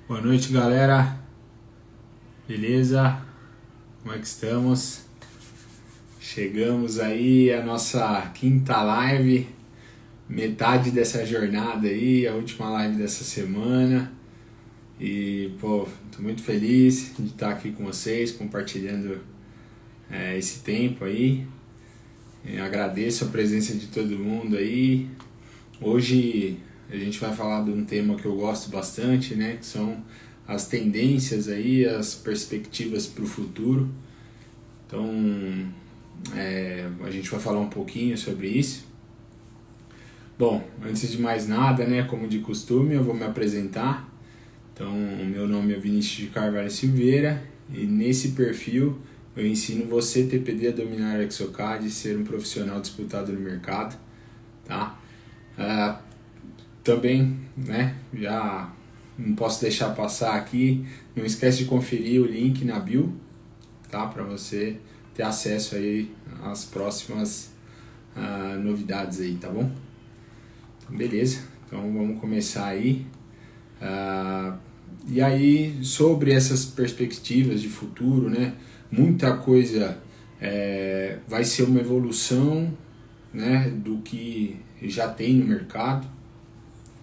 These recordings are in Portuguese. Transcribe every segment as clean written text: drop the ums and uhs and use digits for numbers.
Boa noite, galera. Beleza? Como é que estamos? Chegamos aí à nossa quinta live, metade dessa jornada aí, a última live dessa semana. E, tô muito feliz de estar aqui com vocês, compartilhando esse tempo aí. Eu agradeço a presença de todo mundo aí. Hoje a gente vai falar de um tema que eu gosto bastante, né? Que são as tendências aí, as perspectivas para o futuro. Então, a gente vai falar um pouquinho sobre isso. Bom, antes de mais nada, né? Como de costume, eu vou me apresentar. Então, meu nome é Vinícius de Carvalho Silveira e nesse perfil eu ensino você, TPD, a dominar o Exocad e ser um profissional disputado no mercado, tá? Também, né, já não posso deixar passar aqui, não esquece de conferir o link na bio, tá, para você ter acesso aí às próximas novidades aí, tá bom? Então, beleza, então vamos começar aí. E aí, sobre essas perspectivas de futuro, né, muita coisa vai ser uma evolução, né, do que já tem no mercado,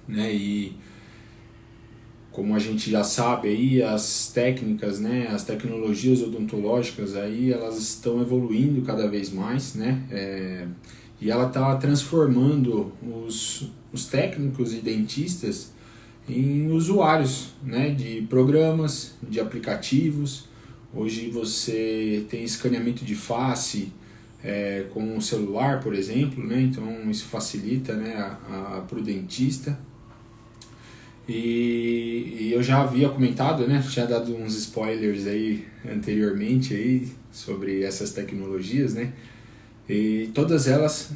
né, e como a gente já sabe aí, as técnicas, né, as tecnologias odontológicas aí, elas estão evoluindo cada vez mais, né, e ela está transformando os técnicos e dentistas em usuários, né, de programas, de aplicativos. Hoje você tem escaneamento de face com o celular, por exemplo, né, então isso facilita, né, para o dentista. E eu já havia comentado, né, tinha dado uns spoilers aí anteriormente aí sobre essas tecnologias, né, e todas elas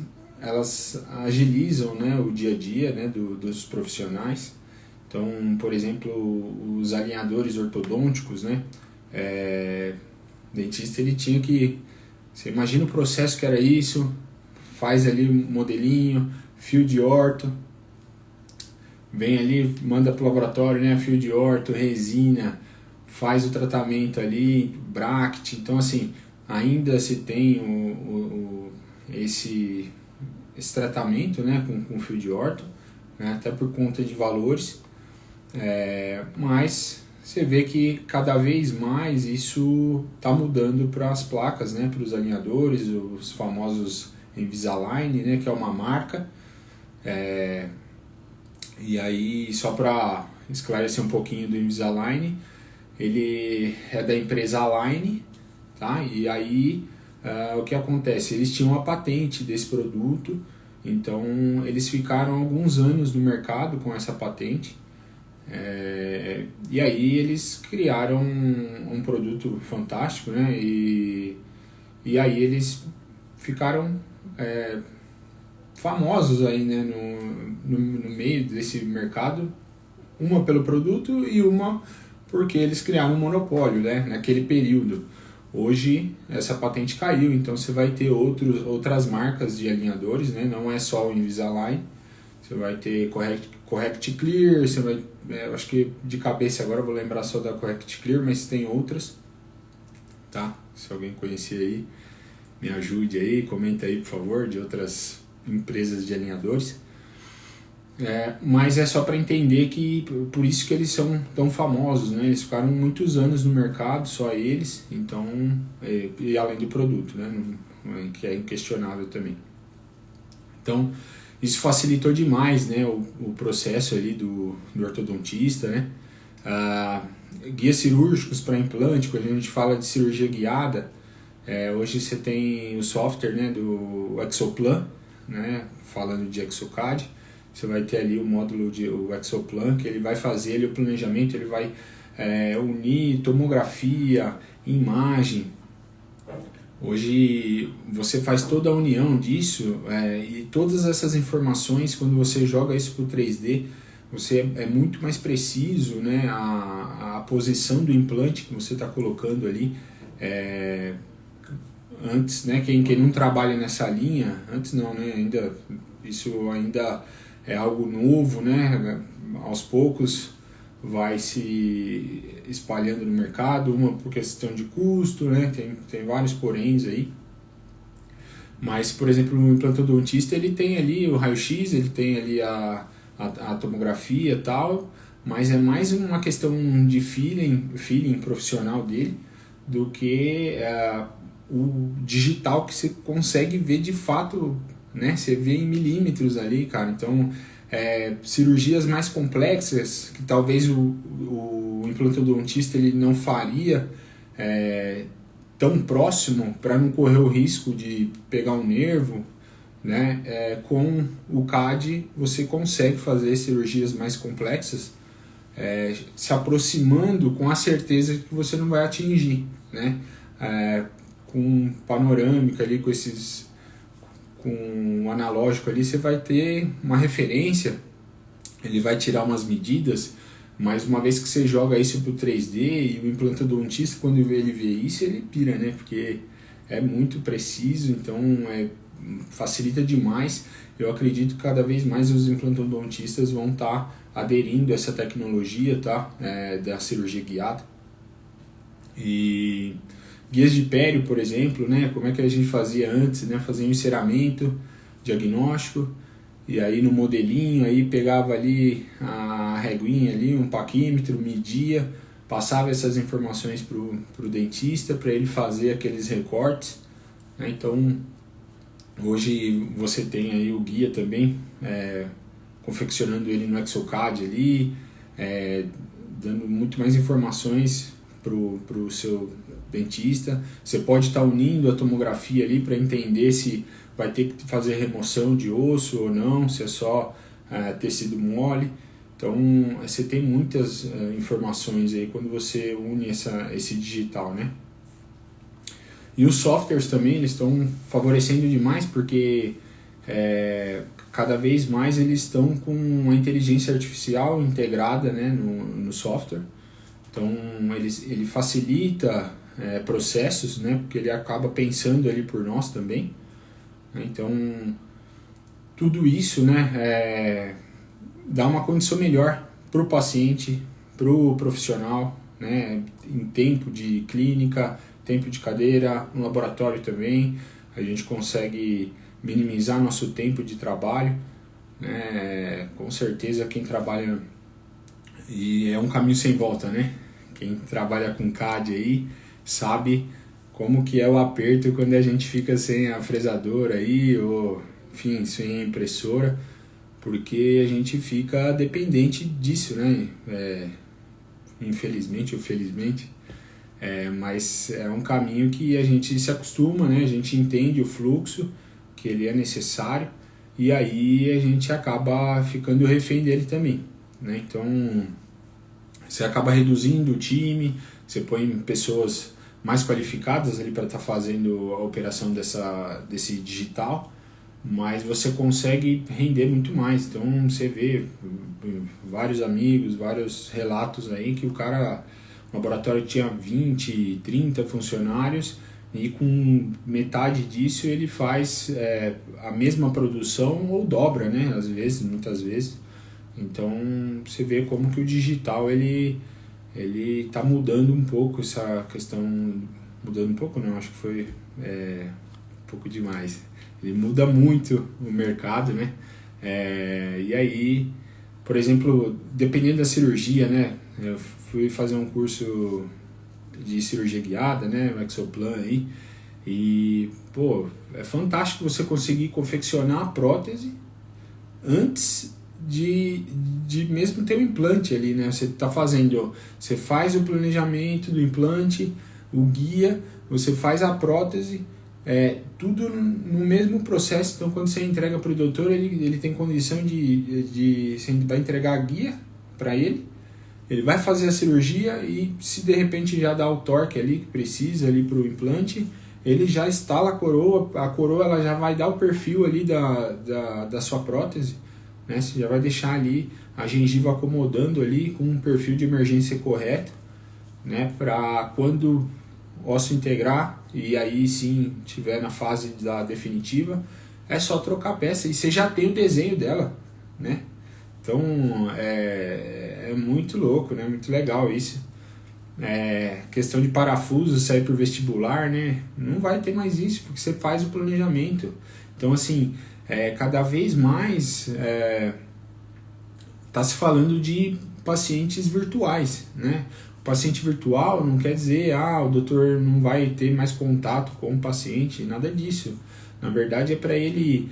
agilizam, né, o dia a dia, né, dos profissionais. Então, por exemplo, os alinhadores ortodônticos, né, o dentista ele tinha que, você imagina o processo que era isso, faz ali um modelinho, fio de orto, vem ali, manda para o laboratório, né, fio de orto, resina, faz o tratamento ali, bracket. Então, assim, ainda se tem esse tratamento, né, com fio de orto, né, até por conta de valores, mas você vê que cada vez mais isso está mudando para as placas, né, para os alinhadores, os famosos Invisalign, né, que é uma marca. E aí, só para esclarecer um pouquinho do Invisalign, ele é da empresa Align, tá? E aí, o que acontece? Eles tinham a patente desse produto, então eles ficaram alguns anos no mercado com essa patente, e aí eles criaram um produto fantástico, né? E aí eles ficaram famosos aí, né, no meio desse mercado, uma pelo produto e uma porque eles criaram um monopólio, né, naquele período. Hoje essa patente caiu, então você vai ter outras marcas de alinhadores, né, não é só o Invisalign, você vai ter Correct Clear, você vai, eu acho que de cabeça agora eu vou lembrar só da Correct Clear, mas tem outras, tá? Se alguém conhecer aí, me ajude aí, comenta aí por favor, de outras empresas de alinhadores, mas é só para entender que por isso que eles são tão famosos, né? Eles ficaram muitos anos no mercado, só eles, então, e além do produto, né? Que é inquestionável também. Então isso facilitou demais, né, o processo ali do ortodontista, né? Guias cirúrgicos para implante, quando a gente fala de cirurgia guiada, hoje você tem o software, né, do Exoplan, né, falando de Exocad, você vai ter ali o módulo o Exoplan, que ele vai fazer ali o planejamento, ele vai unir tomografia, imagem. Hoje você faz toda a união disso, e todas essas informações, quando você joga isso para o 3D, você é muito mais preciso, né, a posição do implante que você está colocando ali. Antes, né, quem não trabalha nessa linha, antes não, né, isso ainda é algo novo, né, aos poucos vai se espalhando no mercado, uma por questão de custo, né? Tem vários poréns aí. Mas, por exemplo, o implantodontista, ele tem ali o raio-x, ele tem ali a tomografia e tal, mas é mais uma questão de feeling profissional dele do que o digital que você consegue ver de fato, né? Você vê em milímetros ali, cara. Então, cirurgias mais complexas que talvez o implantodontista ele não faria tão próximo para não correr o risco de pegar um nervo, né? Com o CAD você consegue fazer cirurgias mais complexas, se aproximando com a certeza que você não vai atingir, né? Com panorâmica ali, com um analógico ali, você vai ter uma referência, ele vai tirar umas medidas, mas uma vez que você joga isso pro 3D, e o implantodontista, quando ele vê isso, ele pira, né? Porque é muito preciso, então facilita demais. Eu acredito que cada vez mais os implantodontistas vão estar aderindo a essa tecnologia, tá? Da cirurgia guiada. E guias de pério, por exemplo, né? Como é que a gente fazia antes, né? Fazia um enceramento diagnóstico, e aí no modelinho aí pegava ali a reguinha ali, um paquímetro, media, passava essas informações pro dentista para ele fazer aqueles recortes, né? Então hoje você tem aí o guia também, confeccionando ele no Exocad ali, dando muito mais informações pro seu dentista. Você pode estar unindo a tomografia ali para entender se vai ter que fazer remoção de osso ou não, se é só tecido mole. Então você tem muitas informações aí quando você une esse digital, né? E os softwares também, eles estão favorecendo demais, porque cada vez mais eles estão com a inteligência artificial integrada, né, no software. Então ele facilita processos, né, porque ele acaba pensando ali por nós também. Então tudo isso, né, dá uma condição melhor para o paciente, para o profissional, né, em tempo de clínica, tempo de cadeira, no laboratório também. A gente consegue minimizar nosso tempo de trabalho, né? Com certeza quem trabalha, e é um caminho sem volta, né? Quem trabalha com CAD aí sabe como que é o aperto quando a gente fica sem a fresadora aí, ou enfim, sem a impressora, porque a gente fica dependente disso, né? Infelizmente ou felizmente, mas é um caminho que a gente se acostuma, né? A gente entende o fluxo, que ele é necessário, e aí a gente acaba ficando refém dele também, né? Então você acaba reduzindo o time, você põe pessoas mais qualificadas ali para estar fazendo a operação desse digital, mas você consegue render muito mais. Então você vê vários amigos, vários relatos aí que o laboratório tinha 20, 30 funcionários, e com metade disso ele faz a mesma produção ou dobra, né? Às vezes, muitas vezes. Então você vê como que o digital ele está mudando um pouco essa questão. Mudando um pouco não, acho que foi um pouco demais. Ele muda muito o mercado, né? E aí, por exemplo, dependendo da cirurgia, né? Eu fui fazer um curso de cirurgia guiada, né? O Exoplan aí. E, pô, é fantástico você conseguir confeccionar a prótese antes de mesmo ter o implante ali, né? Você faz o planejamento do implante, o guia, você faz a prótese, tudo no mesmo processo. Então quando você entrega para o doutor, ele tem condição você vai entregar a guia para ele vai fazer a cirurgia, e se de repente já dá o torque ali que precisa ali para o implante, ele já instala a coroa ela já vai dar o perfil ali da sua prótese, né? Você já vai deixar ali a gengiva acomodando ali com um perfil de emergência correto, né? Para quando o osso integrar, e aí sim tiver na fase da definitiva, é só trocar a peça e você já tem o desenho dela, né? Então é é muito louco, né? Muito legal isso. Questão de parafuso, sair pro vestibular, né? Não vai ter mais isso, porque você faz o planejamento. Então, assim, cada vez mais tá se falando de pacientes virtuais, né? O paciente virtual não quer dizer, o doutor não vai ter mais contato com o paciente, nada disso. Na verdade, é para ele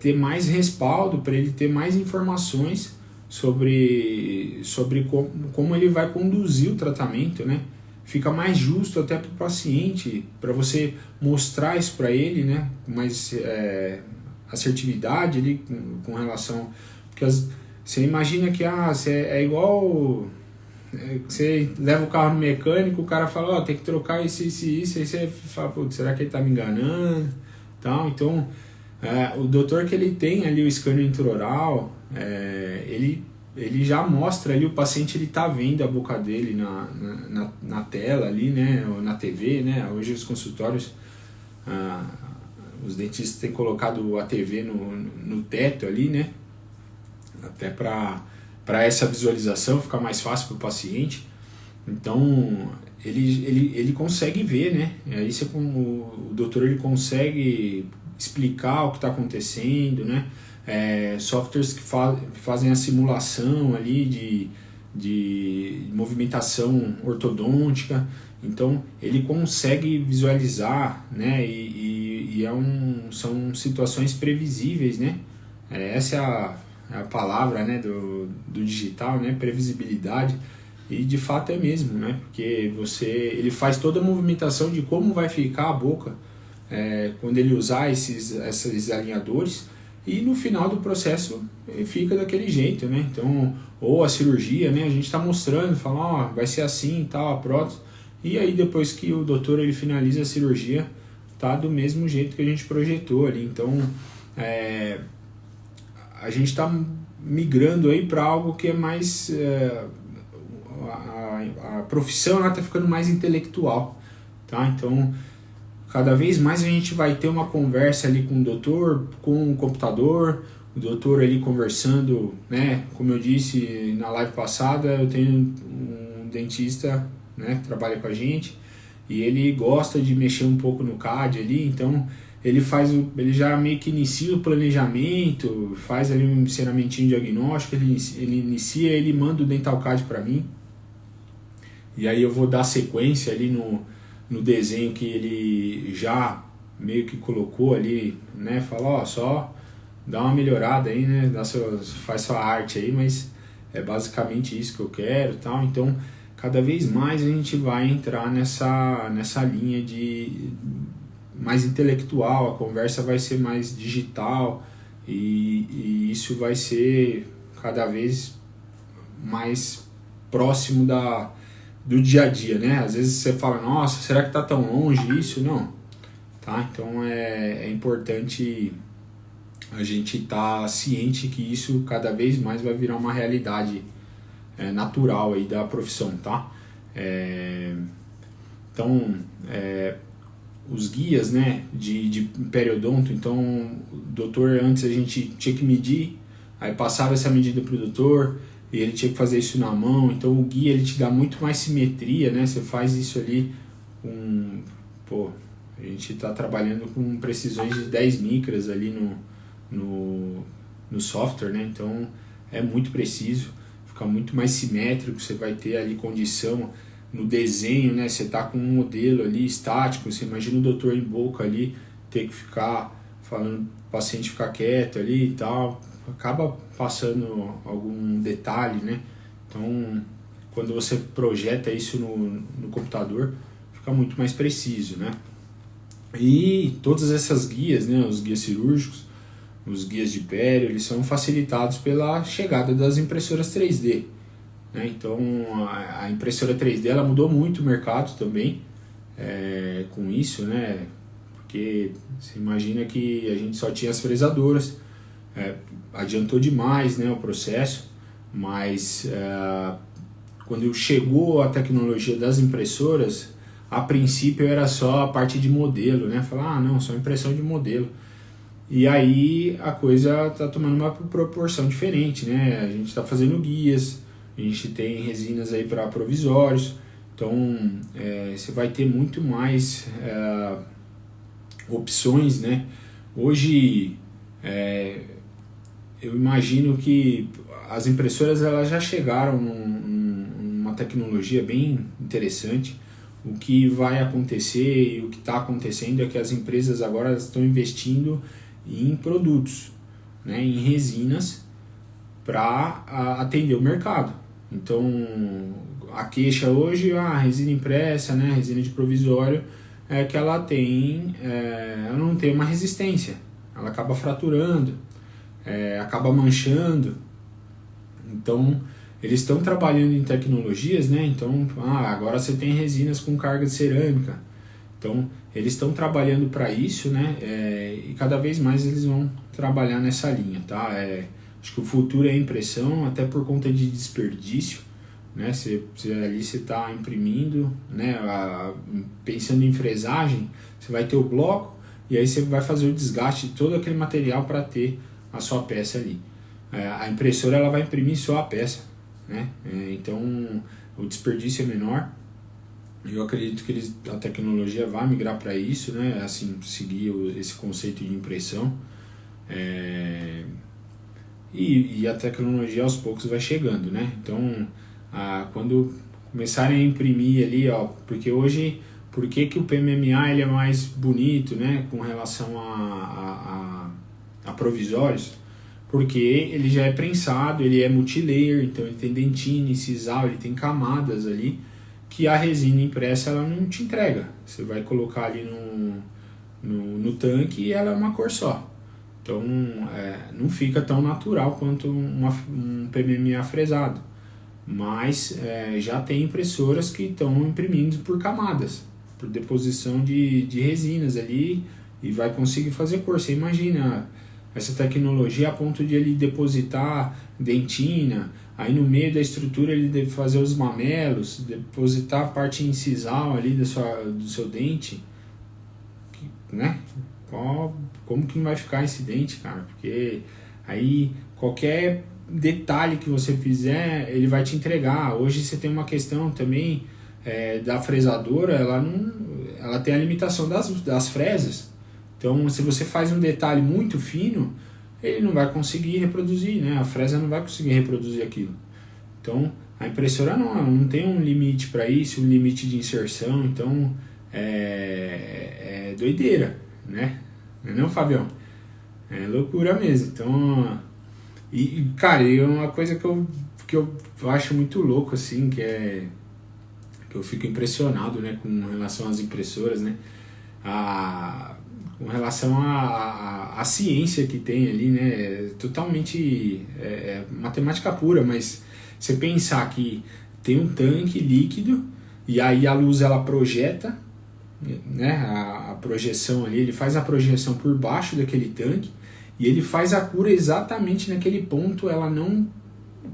ter mais respaldo, para ele ter mais informações sobre como ele vai conduzir o tratamento, né? Fica mais justo até para o paciente, para você mostrar isso para ele, né? Com mais assertividade ali com relação... Porque você imagina que é igual... Você leva o carro no mecânico, o cara fala, tem que trocar isso, aí você fala, será que ele está me enganando? Então, o doutor que ele tem ali o scanner intraoral, ele já mostra ali, o paciente ele tá vendo a boca dele na tela ali, né, ou na TV, né, hoje os consultórios, os dentistas têm colocado a TV no teto ali, né, até para essa visualização ficar mais fácil para o paciente. Então ele consegue ver, né? Aí o doutor ele consegue explicar o que está acontecendo, né? Softwares que fazem a simulação ali de movimentação ortodôntica. Então ele consegue visualizar, né? São situações previsíveis, né? Essa é a palavra, né, do digital, né? Previsibilidade. E de fato é mesmo, né? Porque ele faz toda a movimentação de como vai ficar a boca quando ele usar esses alinhadores, e no final do processo fica daquele jeito, né? Então, ou a cirurgia, né? A gente está mostrando, fala, vai ser assim, tal, a prótese, e aí depois que o doutor ele finaliza a cirurgia, tá do mesmo jeito que a gente projetou ali. Então, a gente está migrando aí para algo que é mais... a profissão está ficando mais intelectual, tá? Então, cada vez mais a gente vai ter uma conversa ali com o doutor, com o computador, o doutor ali conversando, né? Como eu disse na live passada, eu tenho um dentista, né, que trabalha com a gente, e ele gosta de mexer um pouco no CAD ali, então ele já meio que inicia o planejamento, faz ali um ensinamentinho diagnóstico, ele inicia, ele manda o Dental CAD para mim, e aí eu vou dar sequência ali no desenho que ele já meio que colocou ali, né? Fala, só dá uma melhorada aí, né? Faz sua arte aí, mas é basicamente isso que eu quero e tal. Então, cada vez mais a gente vai entrar nessa linha de mais intelectual, a conversa vai ser mais digital e isso vai ser cada vez mais próximo do dia a dia, né? Às vezes você fala, nossa, será que tá tão longe isso? Não, tá? Então é importante a gente estar ciente que isso cada vez mais vai virar uma realidade natural aí da profissão, tá? Então, os guias, né, de periodonto, então o doutor, antes a gente tinha que medir, aí passava essa medida pro doutor, e ele tinha que fazer isso na mão. Então o guia ele te dá muito mais simetria, né? Você faz isso ali a gente está trabalhando com precisões de 10 micras ali no software, né? Então é muito preciso, fica muito mais simétrico, você vai ter ali condição no desenho, né? Você tá com um modelo ali estático, você imagina o doutor em boca ali, ter que ficar falando, o paciente ficar quieto ali e tal, acaba passando algum detalhe, né? Então, quando você projeta isso no computador, fica muito mais preciso, né? E todas essas guias, né, os guias cirúrgicos, os guias de pério, eles são facilitados pela chegada das impressoras 3D, né? Então, a impressora 3D ela mudou muito o mercado também com isso, né? Porque você imagina que a gente só tinha as fresadoras, adiantou demais, né, o processo, mas quando chegou a tecnologia das impressoras, a princípio era só a parte de modelo, né? Falar, não, só impressão de modelo. E aí a coisa está tomando uma proporção diferente, né? A gente está fazendo guias, a gente tem resinas aí para provisórios, então você vai ter muito mais opções, né? Hoje eu imagino que as impressoras elas já chegaram numa tecnologia bem interessante. O que vai acontecer e o que está acontecendo é que as empresas agora estão investindo em produtos, né, em resinas para atender o mercado. Então a queixa hoje, a resina impressa, né, resina de provisório, é que ela não tem uma resistência, ela acaba fraturando, acaba manchando. Então eles estão trabalhando em tecnologias, né? Então agora você tem resinas com carga de cerâmica, então eles estão trabalhando para isso, né? E cada vez mais eles vão trabalhar nessa linha, tá? Acho que o futuro é a impressão, até por conta de desperdício, né? Você ali você está imprimindo, né? Pensando em fresagem, você vai ter o bloco e aí você vai fazer o desgaste de todo aquele material para ter a sua peça ali. A impressora ela vai imprimir só a peça, né? Então o desperdício é menor. Eu acredito que a tecnologia vai migrar para isso, né? Assim, seguir esse conceito de impressão. E a tecnologia aos poucos vai chegando, né? Então, quando começarem a imprimir ali, ó, porque hoje, por que o PMMA ele é mais bonito, né, com relação a provisórios? Porque ele já é prensado, ele é multilayer, então ele tem dentina, sisal, ele tem camadas ali que a resina impressa ela não te entrega. Você vai colocar ali no tanque e ela é uma cor só. Então não fica tão natural quanto um PMMA fresado. Mas já tem impressoras que estão imprimindo por camadas, por deposição de resinas ali, e vai conseguir fazer cor. Você imagina essa tecnologia a ponto de ele depositar dentina, aí no meio da estrutura ele deve fazer os mamelos, depositar a parte incisal ali do seu dente, né? Como que não vai ficar esse dente, cara? Porque aí qualquer detalhe que você fizer, ele vai te entregar. Hoje você tem uma questão também da fresadora, ela tem a limitação das fresas. Então, se você faz um detalhe muito fino, ele não vai conseguir reproduzir, né? A fresa não vai conseguir reproduzir aquilo. Então, a impressora não tem um limite para isso, um limite de inserção. Então, é doideira, né? Não é, Fabião? É loucura mesmo. Então, cara, é uma coisa que eu acho muito louco, assim, que eu fico impressionado, né, com relação às impressoras, né? Com relação à ciência que tem ali, né, totalmente matemática pura, mas você pensar que tem um tanque líquido e aí a luz ela projeta, né, a projeção ali, ele faz a projeção por baixo daquele tanque e ele faz a cura exatamente naquele ponto, ela não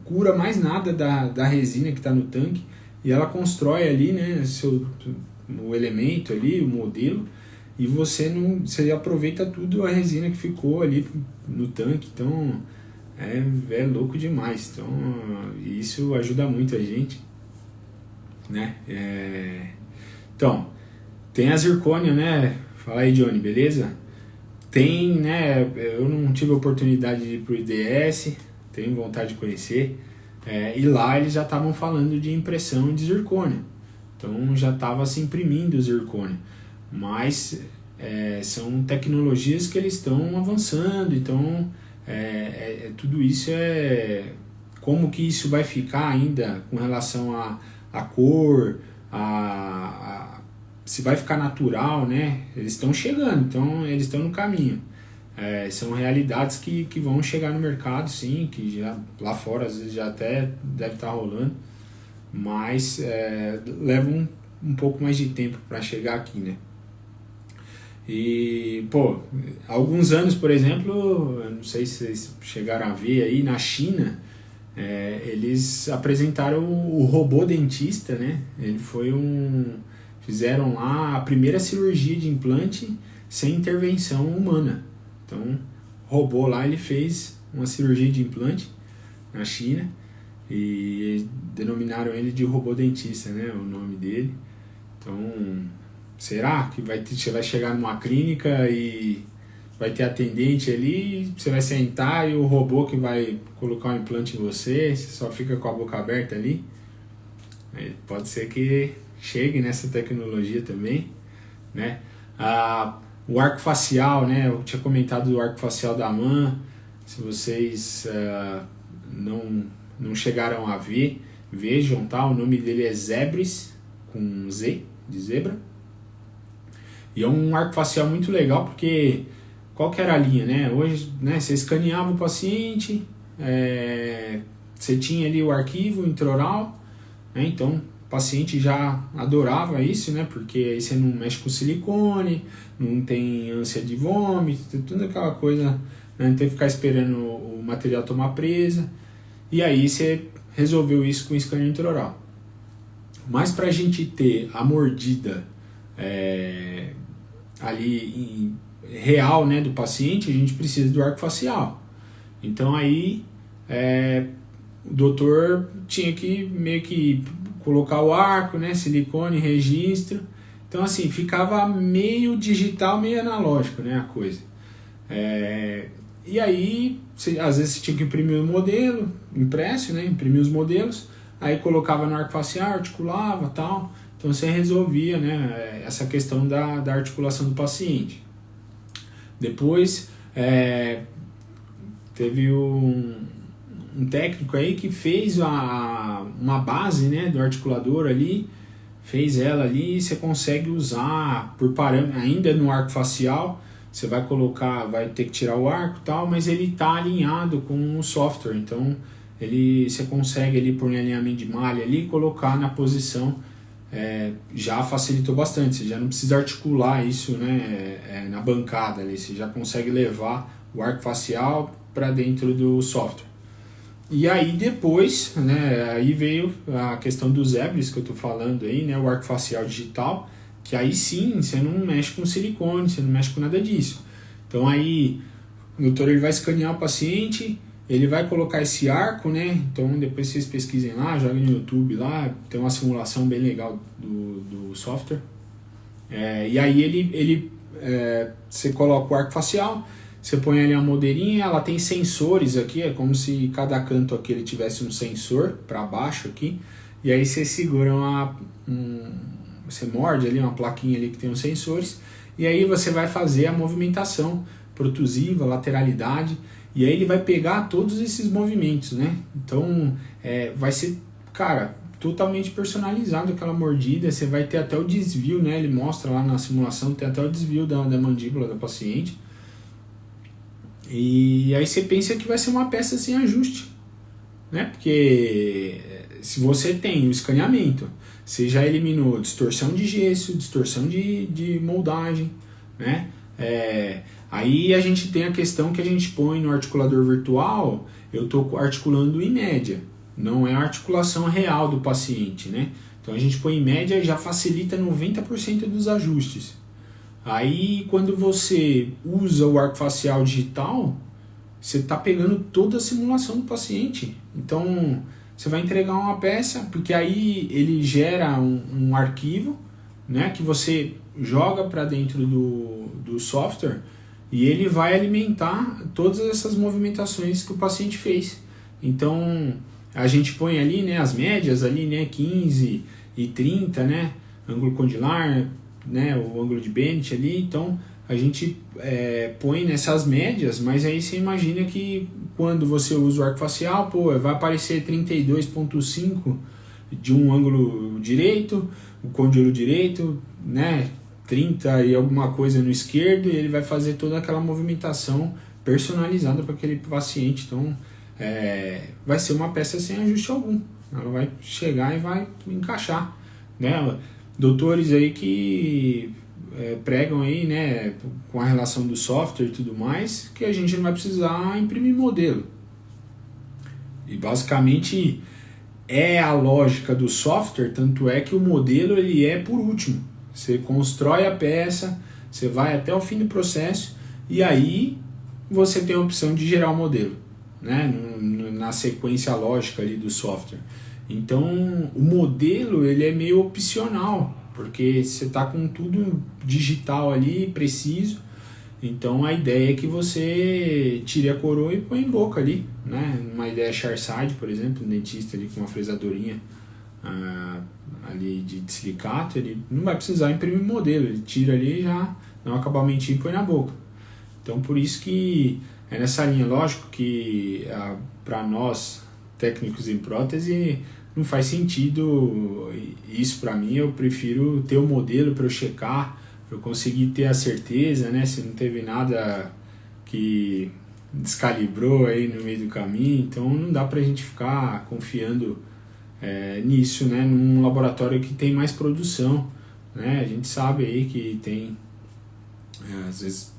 cura mais nada da resina que está no tanque e ela constrói ali, né, o elemento ali, o modelo, e você aproveita tudo a resina que ficou ali no tanque. Então é louco demais. Então isso ajuda muito a gente, né? Então tem a zircônia, né? Fala aí, Johnny, beleza? Tem, né? Eu não tive a oportunidade de ir pro IDS, tenho vontade de conhecer, e lá eles já estavam falando de impressão de zircônia. Então já estava se imprimindo zircônia. Mas são tecnologias que eles estão avançando, então tudo isso como que isso vai ficar ainda com relação à cor, se vai ficar natural, né? Eles estão chegando, então eles estão no caminho. São realidades que vão chegar no mercado, sim, que já lá fora às vezes já até deve estar rolando, mas levam um pouco mais de tempo para chegar aqui, né? E, há alguns anos, por exemplo, eu não sei se vocês chegaram a ver aí, na China, eles apresentaram o robô dentista, né? Fizeram lá a primeira cirurgia de implante sem intervenção humana. Então, o robô lá, ele fez uma cirurgia de implante na China e denominaram ele de robô dentista, né, o nome dele. Então, será que você vai chegar numa clínica e vai ter atendente ali, você vai sentar e o robô que vai colocar um implante em você só fica com a boca aberta ali? Pode ser que chegue nessa tecnologia também, né? O arco facial, né? Eu tinha comentado do arco facial da MAN. Se vocês não chegaram a ver, vejam, tá? O nome dele é Zebris, com Z, de zebra. E é um arco facial muito legal, porque qual que era a linha, né? Hoje, né, você escaneava o paciente, você tinha ali o arquivo intraoral, né? Então o paciente já adorava isso, né? Porque aí você não mexe com silicone, não tem ânsia de vômito, tudo aquela coisa, né? Não tem que ficar esperando o material tomar presa. E aí você resolveu isso com o escaneio intraoral. Mas para a gente ter a mordida ali real, né, do paciente, a gente precisa do arco facial. Então aí o doutor tinha que meio que colocar o arco, né, silicone, registro. Então assim, ficava meio digital, meio analógico, né, a coisa. E aí, às vezes você tinha que imprimir o modelo, impresso, né, imprimir os modelos, aí colocava no arco facial, articulava e tal. Então você resolvia, né, essa questão da articulação do paciente. Depois teve um técnico aí que fez uma base, né, do articulador ali, fez ela ali, e você consegue usar por parâmetro, ainda no arco facial. Você vai colocar, vai ter que tirar o arco e tal, mas ele está alinhado com o software. Então você consegue ali por um alinhamento de malha ali colocar na posição. Já facilitou bastante, você já não precisa articular isso, né, na bancada ali, você já consegue levar o arco facial para dentro do software. E aí depois, né, aí veio a questão dos Zebris que eu estou falando aí, né, o arco facial digital, que aí sim você não mexe com silicone, você não mexe com nada disso. Então aí o doutor ele vai escanear o paciente, ele vai colocar esse arco, né? Então depois vocês pesquisem lá, joguem no YouTube lá, tem uma simulação bem legal do software. E aí você coloca o arco facial, você põe ali a moldeirinha, ela tem sensores aqui, é como se cada canto aqui ele tivesse um sensor para baixo aqui, e aí você segura você morde ali uma plaquinha ali que tem os sensores, e aí você vai fazer a movimentação protusiva, lateralidade, e aí ele vai pegar todos esses movimentos, né? Então vai ser, cara, totalmente personalizado aquela mordida, você vai ter até o desvio, né? Ele mostra lá na simulação, tem até o desvio da mandíbula da paciente. E aí você pensa que vai ser uma peça sem ajuste, né? Porque se você tem o escaneamento, você já eliminou distorção de gesso, distorção de moldagem, né? Aí a gente tem a questão que a gente põe no articulador virtual, eu estou articulando em média, não é a articulação real do paciente, né? Então a gente põe em média e já facilita 90% dos ajustes. Aí quando você usa o arco facial digital, você está pegando toda a simulação do paciente. Então você vai entregar uma peça, porque aí ele gera um arquivo, né, que você joga para dentro do software e ele vai alimentar todas essas movimentações que o paciente fez. Então a gente põe ali, né, as médias ali, né, 15 e 30, né, ângulo condilar, né, o ângulo de Bennett ali. Então a gente põe nessas médias, mas aí você imagina que quando você usa o arco facial, vai aparecer 32,5 de um ângulo direito, o côndilo direito, né, 30 e alguma coisa no esquerdo, e ele vai fazer toda aquela movimentação personalizada para aquele paciente. Então vai ser uma peça sem ajuste algum, ela vai chegar e vai encaixar, né? Doutores aí que pregam aí, né, com a relação do software e tudo mais, que a gente não vai precisar imprimir modelo. E basicamente é a lógica do software, tanto é que o modelo ele é por último. Você constrói a peça, você vai até o fim do processo e aí você tem a opção de gerar o modelo. né, na sequência lógica ali do software. Então o modelo ele é meio opcional, porque você está com tudo digital ali, preciso. Então a ideia é que você tire a coroa e põe em boca ali, né? Uma ideia Charside, por exemplo, um dentista ali com uma fresadorinha ali de silicato, ele não vai precisar imprimir modelo, ele tira ali e já dá um acabamentinho e põe na boca. Então por isso que é nessa linha, lógico que para nós técnicos em prótese não faz sentido isso. Para mim, eu prefiro ter o modelo para eu checar, para eu conseguir ter a certeza, né, se não teve nada que descalibrou aí no meio do caminho. Então não dá para a gente ficar confiando nisso, né, num laboratório que tem mais produção, né? A gente sabe aí que tem às vezes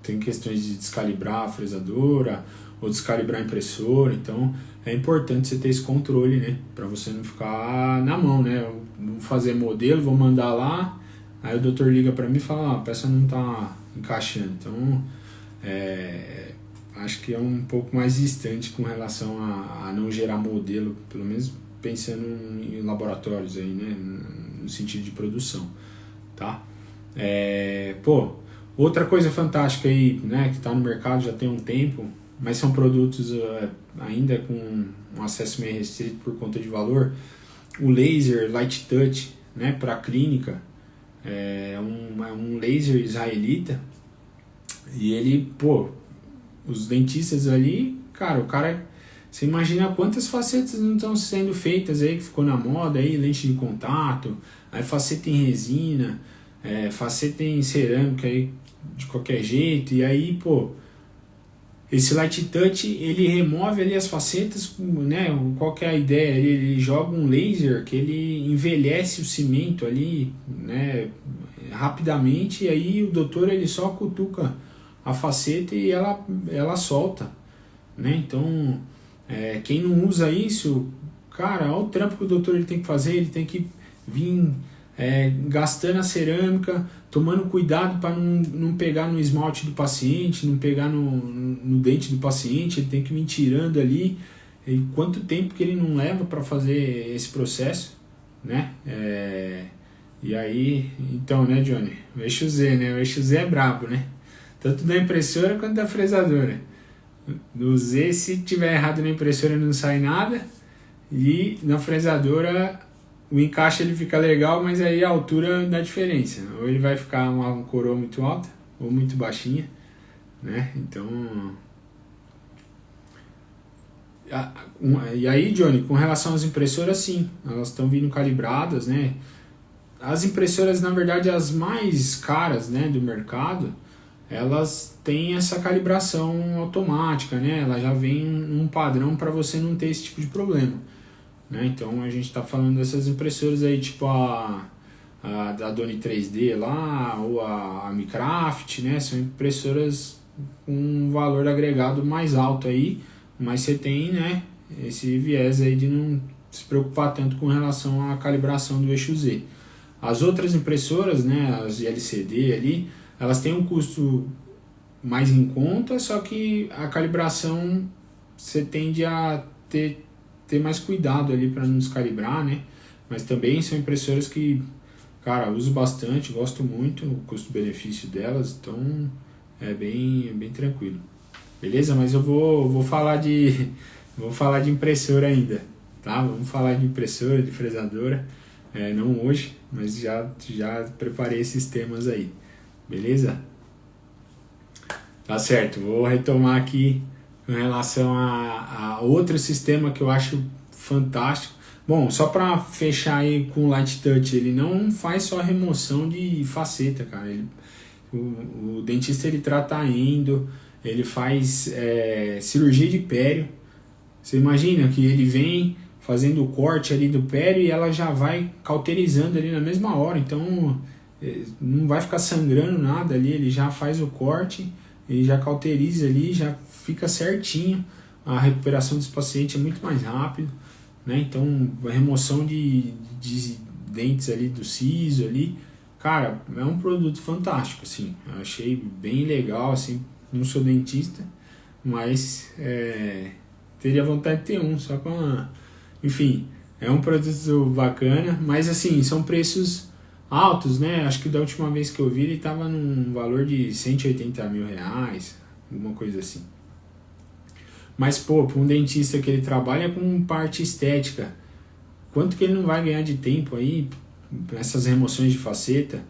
tem questões de descalibrar a fresadora ou descalibrar a impressora, então é importante você ter esse controle, né, para você não ficar na mão, né? Eu vou fazer modelo, vou mandar lá, aí o doutor liga para mim e fala, a peça não está encaixando. Então acho que é um pouco mais distante com relação a não gerar modelo, pelo menos pensando em laboratórios aí, né, no sentido de produção, tá? Outra coisa fantástica aí, né, que está no mercado já tem um tempo, mas são produtos ainda com um acesso meio restrito por conta de valor, o laser Light Touch, né, para clínica, é um laser israelita, e ele, os dentistas ali, cara, você imagina quantas facetas não estão sendo feitas aí, que ficou na moda aí, lente de contato, aí faceta em resina, faceta em cerâmica aí, de qualquer jeito, e aí, esse Light Touch, ele remove ali as facetas, né? Qual que é a ideia? Ele joga um laser que ele envelhece o cimento ali, né, rapidamente, e aí o doutor ele só cutuca a faceta e ela solta, né? Então, quem não usa isso, cara, olha o trampo que o doutor ele tem que fazer, ele tem que vir gastando a cerâmica, tomando cuidado para não pegar no esmalte do paciente, não pegar no dente do paciente, ele tem que vir tirando ali. E quanto tempo que ele não leva para fazer esse processo, né? E aí, então, né, Johnny? O eixo Z, né? O eixo Z é brabo, né? Tanto da impressora quanto da fresadora. No Z, se tiver errado na impressora, não sai nada, e na fresadora o encaixe ele fica legal, mas aí a altura dá diferença. Ou ele vai ficar uma coroa muito alta ou muito baixinha, né? Então, e aí, Johnny, com relação às impressoras, sim, elas estão vindo calibradas, né? As impressoras, na verdade, as mais caras, né, do mercado, elas têm essa calibração automática, né? Ela já vem um padrão para você não ter esse tipo de problema, né? Então a gente está falando dessas impressoras aí, tipo a da Doni 3D lá, ou a Micraft, né? São impressoras com um valor agregado mais alto aí, mas você tem, né, esse viés aí de não se preocupar tanto com relação à calibração do eixo Z. As outras impressoras, né, as de LCD ali, elas têm um custo mais em conta, só que a calibração você tende a ter mais cuidado ali para não descalibrar, né? Mas também são impressoras que, cara, uso bastante, gosto muito, o custo-benefício delas, então é bem tranquilo. Beleza? Mas eu vou falar de impressora ainda, tá? Vamos falar de impressora, de fresadora, não hoje, mas já preparei esses temas aí. Beleza? Tá certo, vou retomar aqui com relação a outro sistema que eu acho fantástico. Bom, só para fechar aí com o Light Touch, ele não faz só remoção de faceta, cara. O dentista ele trata a endo, ele faz cirurgia de pério. Você imagina que ele vem fazendo o corte ali do pério e ela já vai cauterizando ali na mesma hora, então não vai ficar sangrando nada ali, ele já faz o corte, ele já cauteriza ali, já fica certinho, a recuperação desse paciente é muito mais rápido, né? Então a remoção de dentes ali do siso ali, cara, é um produto fantástico, assim, eu achei bem legal, assim, não sou dentista, mas teria vontade de ter um, só para... Enfim, é um produto bacana, mas assim, são preços altos, né? Acho que da última vez que eu vi ele estava num valor de R$180 mil, alguma coisa assim. Mas, pô, para um dentista que ele trabalha com parte estética, quanto que ele não vai ganhar de tempo aí, essas remoções de faceta,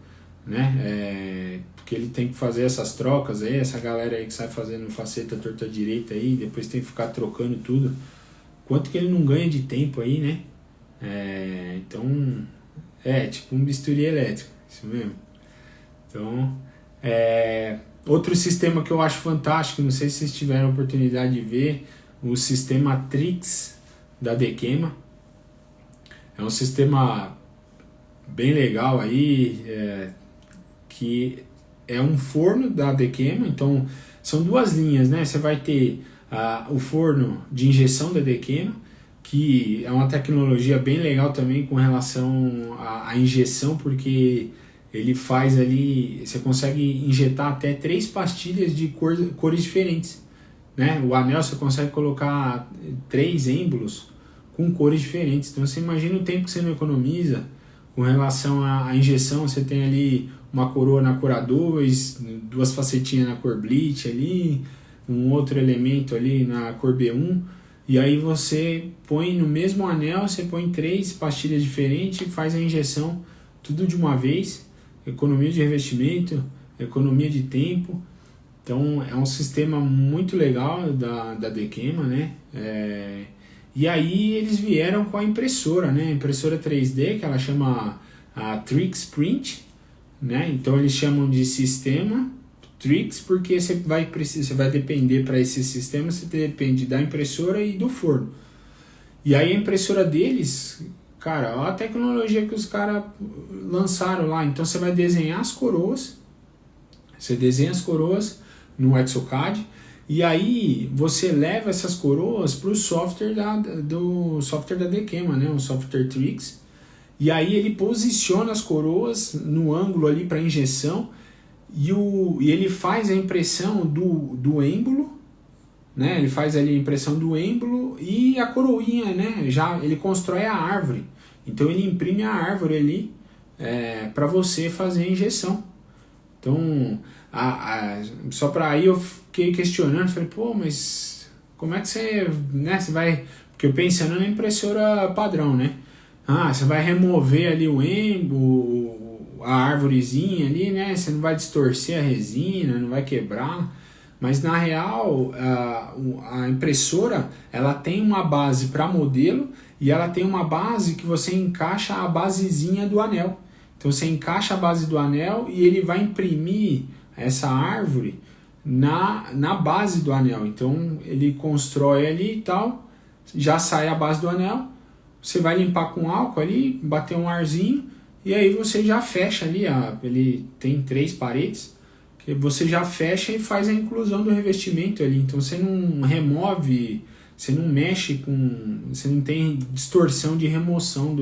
né? Porque ele tem que fazer essas trocas aí, essa galera aí que sai fazendo faceta torta direita aí, depois tem que ficar trocando tudo. Quanto que ele não ganha de tempo aí, né? Então, tipo um bisturi elétrico, isso mesmo. Então, outro sistema que eu acho fantástico, não sei se vocês tiveram a oportunidade de ver, o sistema Trix da Dequema. É um sistema bem legal aí, que é um forno da Dequema, então são duas linhas, né? Você vai ter o forno de injeção da Dequema, que é uma tecnologia bem legal também com relação à injeção, porque ele faz ali, você consegue injetar até 3 pastilhas de cores diferentes, né? O anel você consegue colocar 3 êmbolos com cores diferentes, então você imagina o tempo que você não economiza com relação à injeção. Você tem ali uma coroa na cor A2, 2 facetinhas na cor Bleach ali, um outro elemento ali na cor B1, e aí você põe no mesmo anel, você põe 3 pastilhas diferentes e faz a injeção tudo de uma vez, economia de revestimento, economia de tempo. Então é um sistema muito legal da Dequema, né? E aí eles vieram com a impressora, né? A impressora 3D, que ela chama a Trix Print, né? Então eles chamam de sistema Trix, porque você vai depender para esse sistema, você depende da impressora e do forno. E aí a impressora deles, cara, olha a tecnologia que os caras lançaram lá. Então você vai desenhar as coroas, você desenha as coroas no Exocad, e aí você leva essas coroas para o software do software da Dequema, né? O software Trix. E aí ele posiciona as coroas no ângulo ali para injeção, e ele faz a impressão do êmbolo, né? Ele faz ali a impressão do êmbolo e a coroinha, né? Já ele constrói a árvore. Então ele imprime a árvore ali para você fazer a injeção. Então, só para aí eu fiquei questionando, falei, pô, mas como é que você, né, você vai... Porque eu pensando na impressora padrão, né? Você vai remover ali o êmbolo, a árvorezinha ali, né? Você não vai distorcer a resina, não vai quebrar. Mas na real, a impressora, ela tem uma base para modelo e ela tem uma base que você encaixa a basezinha do anel. Então você encaixa a base do anel e ele vai imprimir essa árvore na base do anel. Então ele constrói ali e tal, já sai a base do anel, você vai limpar com álcool ali, bater um arzinho e aí você já fecha ali, ele tem 3 paredes, que você já fecha e faz a inclusão do revestimento ali. Então você não remove, você não mexe com, você não tem distorção de remoção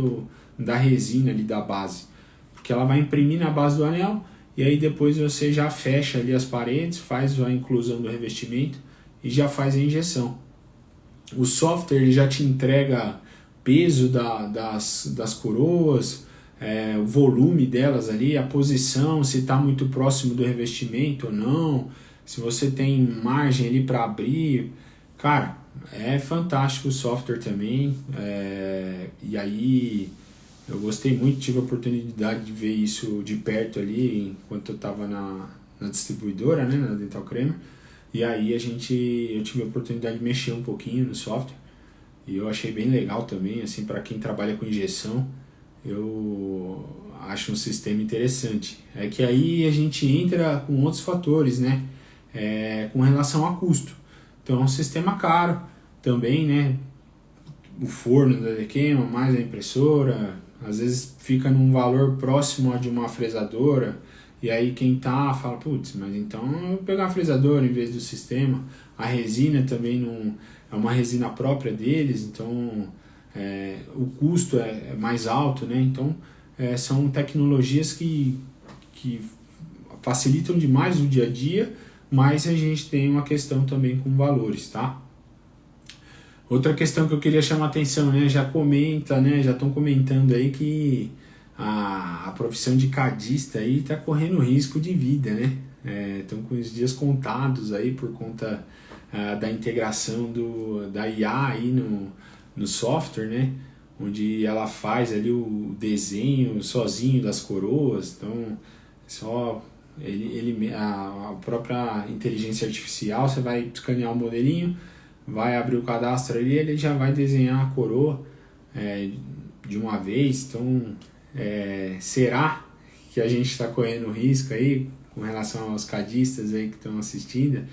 da resina ali da base, porque ela vai imprimir na base do anel e aí depois você já fecha ali as paredes, faz a inclusão do revestimento e já faz a injeção. O software ele já te entrega peso das coroas, o volume delas ali, a posição, se está muito próximo do revestimento ou não, se você tem margem ali para abrir. Cara, é fantástico o software também, e aí eu gostei muito, tive a oportunidade de ver isso de perto ali enquanto eu estava na distribuidora, né, na Dental Creamer, e aí eu tive a oportunidade de mexer um pouquinho no software e eu achei bem legal também, assim, para quem trabalha com injeção, eu acho um sistema interessante. É que aí a gente entra com outros fatores, né, com relação a custo. Então é um sistema caro também, né, o forno da Dequema, mais a impressora, às vezes fica num valor próximo a de uma fresadora, e aí quem fala, putz, mas então eu vou pegar a fresadora em vez do sistema. A resina também não é uma resina própria deles, então o custo é mais alto, né? Então são tecnologias que facilitam demais o dia a dia, mas a gente tem uma questão também com valores, tá? Outra questão que eu queria chamar a atenção, né? Já comenta, né? Já estão comentando aí que a profissão de cadista aí está correndo risco de vida, né? Estão com os dias contados aí por conta da integração da IA aí no software, né? Onde ela faz ali o desenho sozinho das coroas, então só a própria inteligência artificial, você vai escanear o modelinho, vai abrir o cadastro ali, ele já vai desenhar a coroa de uma vez. Então será que a gente está correndo risco aí com relação aos cadistas aí que estão assistindo?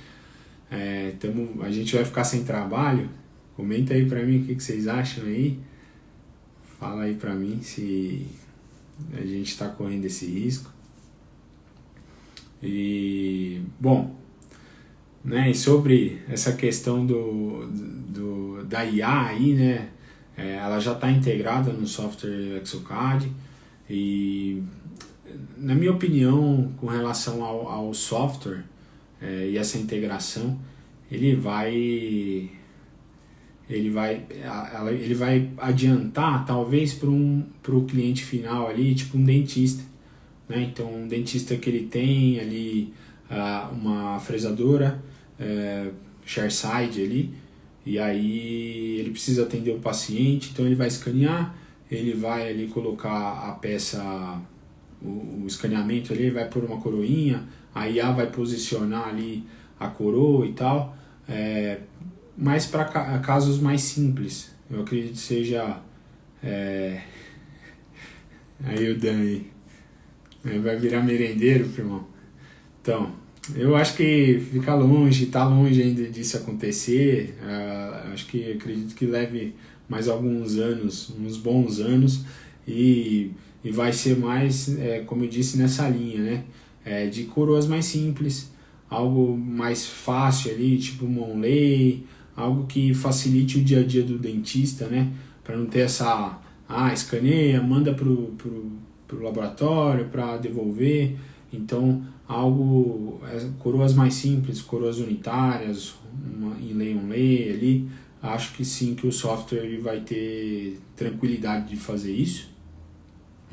A gente vai ficar sem trabalho? Comenta aí pra mim o que vocês acham aí. Fala aí pra mim se a gente está correndo esse risco. E, bom, né, e sobre essa questão da IA aí, né, ela já está integrada no software Exocad e, na minha opinião, com relação ao software e essa integração, ele vai adiantar talvez para o cliente final ali, tipo um dentista, né? Então um dentista que ele tem ali uma fresadora chairside ali, e aí ele precisa atender o paciente, então ele vai escanear, ele vai ali colocar a peça, o escaneamento ali, vai pôr uma coroinha, a IA vai posicionar ali a coroa e tal, mas para casos mais simples, eu acredito que seja aí o Dani vai virar merendeiro, irmão. Então, eu acho que tá longe ainda disso acontecer. Acho que acredito que leve mais alguns anos, uns bons anos, e vai ser mais, como eu disse, nessa linha, né? De coroas mais simples, algo mais fácil ali, tipo uma onlay, algo que facilite o dia a dia do dentista, né? Para não ter essa, escaneia, manda pro laboratório para devolver. Então, coroas mais simples, coroas unitárias, uma inlay onlay ali, acho que sim, que o software ele vai ter tranquilidade de fazer isso,